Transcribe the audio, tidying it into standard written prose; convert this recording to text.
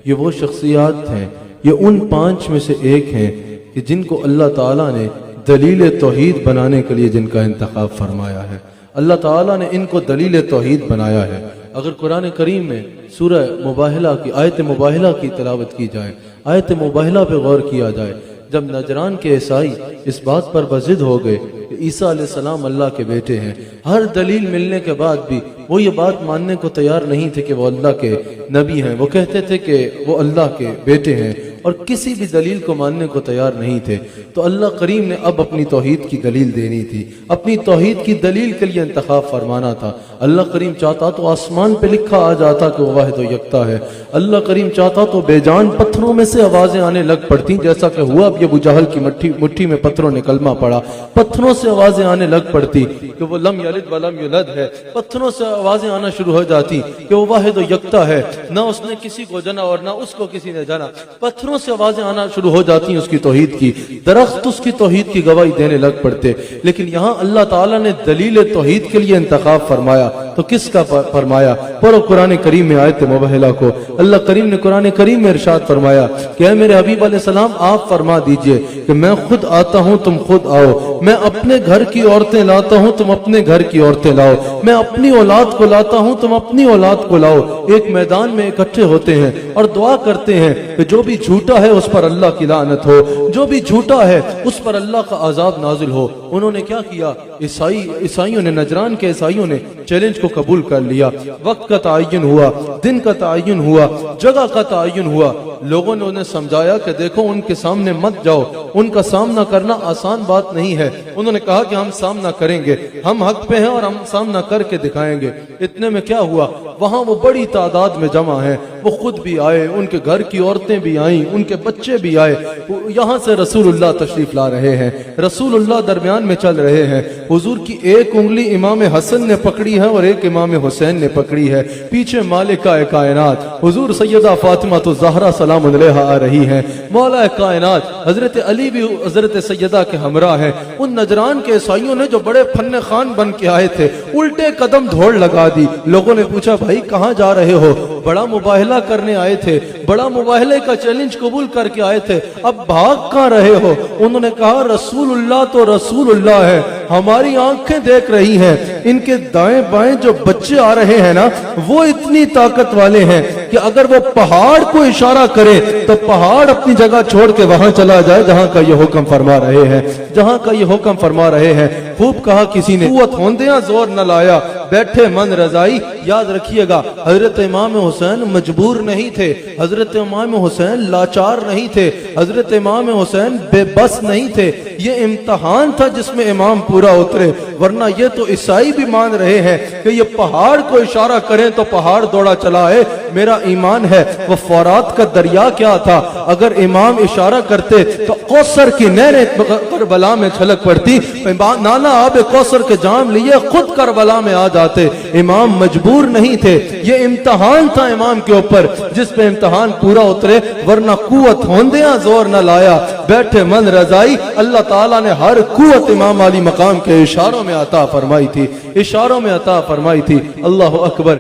ये वो शख्सियात हैं, ये उन 5 में से एक हैं कि जिनको अल्लाह ताला ने दलील तौहीद बनाने के लिए जिनका इंतखाब फरमाया है। अल्लाह ताला ने इनको दलील तौहीद बनाया है। अगर कुरान करीम में सूरह मुबाहिला की आयत मुबाहिला की तिलावत की जाए, आयत मुबाहिला पे गौर किया जाए, जब नजरान के ईसाई इस बात पर बजिद हो गए कि ईसा अलैहिस्सलाम अल्लाह के बेटे हैं, हर दलील मिलने के बाद भी वो ये बात मानने को तैयार नहीं थे कि वो अल्लाह के नबी हैं। वो कहते थे कि वो अल्लाह के बेटे हैं और किसी भी दलील को मानने को तैयार नहीं थे। तो अल्लाह करीम ने अब अपनी तौहीद की दलील देनी थी, अपनी तौहीद की दलील के लिए इंतखाब फरमाना था। अल्लाह करीम चाहता तो आसमान पे लिखा आ जाता कि वो वाहिद व यकता है। अल्लाह करीम चाहता तो बेजान पत्थरों में से आवाजें आने लग पड़ती, जैसा कि हुआ अब अबू जहल की मुट्ठी में पत्थरों ने कलमा पड़ा, पत्थरों से आवाजें आने लग पड़ती कि वो लम यलिद वलम युलद है। पत्थरों से आवाजें आना शुरू हो जाती कि वो वाहिद व यकता है, ना उसने किसी को जना और ना उसको किसी ने जाना। पत्थरों से आवाजें आना शुरू हो जाती उसकी तौहीद की, दरख्त उसकी तौहीद की गवाही देने लग पड़ते। लेकिन यहाँ अल्लाह ताला ने दलील तौहीद के लिए इंतखाब फरमाया, तो किसका फरमाया? पढ़ो कुरान करीम में आयत मुबाहिला को। अल्लाह करीम ने कुरान करीम में इरशाद फरमाया कि ऐ मेरे हबीब अलैहिस्सलाम आप फरमा दीजिए कि मैं खुद आता हूँ तुम खुद आओ, मैं अपने घर की औरतें लाता हूँ तुम अपने घर की औरतें लाओ, मैं अपनी औलाद को लाता हूँ तुम अपनी औलाद को लाओ। एक मैदान में इकट्ठे होते हैं और दुआ करते हैं कि जो भी झूठा है उस पर अल्लाह की लानत हो, जो भी झूठा है उस पर अल्लाह का अजाब नाजिल हो। उन्होंने क्या किया? ईसाइयों ने, नजरान के ईसाइयों ने चैलेंज को कबूल कर लिया। वक्त का तयन हुआ, दिन का तयन हुआ, जगह का तयन हुआ। लोगों ने उन्हें समझाया कि देखो उनके सामने मत जाओ, उनका सामना करना आसान बात नहीं है। उन्होंने कहा कि हम सामना करेंगे, हम हक पे हैं और हम सामना करके दिखाएंगे। इतने में क्या हुआ? वहां वो बड़ी तादाद में जमा है, वो खुद भी आए, उनके घर की औरतें भी आई, उनके बच्चे भी आए। यहाँ से रसूलुल्लाह तशरीफ ला रहे हैं, रसूलुल्लाह दरमियान में चल रहे हैं। हुजूर की एक उंगली इमाम हसन ने पकड़ी है और एक इमाम हुसैन ने पकड़ी है। पीछे मालिका कायनात हुजूर सैयदा फातिमा तो ज़हरा सलाम अलैहा आ रही हैं। मौला कायनात हजरत अली भी हजरत सैयदा के हमरा है। उन नजरान के ईसाइयों ने जो बड़े फन्ने खान बन के आए थे, उल्टे कदम दौड़ लगा दी। लोगों ने पूछा भाई कहाँ जा रहे हो? बड़ा मुबाहिला करने आए थे, बड़ा मुबाहिले का चैलेंज कबूल करके आए थे, अब भाग कहाँ रहे हो? उन्होंने कहा रसूलुल्लाह तो रसूलुल्लाह है, हमारी आंखें देख रही हैं, इनके दाएं बाएं जो बच्चे आ रहे हैं ना, वो इतनी ताकत वाले हैं कि अगर वो पहाड़ को इशारा करे तो पहाड़ अपनी जगह छोड़ के वहां चला जाए जहां का ये हुक्म फरमा रहे हैं, जहां का ये हुक्म फरमा रहे हैं। खूब कहा किसी ने, कुव्वत होंदिया जोर न लाया, बैठे मन रजाई। याद रखिएगा हजरत इमाम हुसैन मजबूर नहीं थे, हजरत इमाम हुसैन लाचार नहीं थे, हजरत इमाम हुसैन बेबस नहीं थे। ये इम्तिहान था जिसमें इमाम पूरा उतरे, वरना ये तो ईसाई भी मान रहे हैं कि ये पहाड़ को इशारा करें तो पहाड़ दौड़ा चला आए। मेरा ईमान है वो फौरात का दरिया क्या था, अगर इमाम इशारा करते तो कौसर की नहरें करबला में छलक पड़ती। नाना आब कौसर के जाम लिए खुद करबला में आ जाते। इमाम मजबूर नहीं थे, ये इम्तिहान था इमाम के ऊपर जिस पे इम्तिहान पूरा उतरे, वरना कुव्वत होंदिया जोर न लाया, बैठे मन रजाई। अल्लाह ताला ने हर कुव्वत इमाम अली मकाम के इशारों में अता फरमाई थी, इशारों में अता फरमाई थी। अल्लाह अकबर।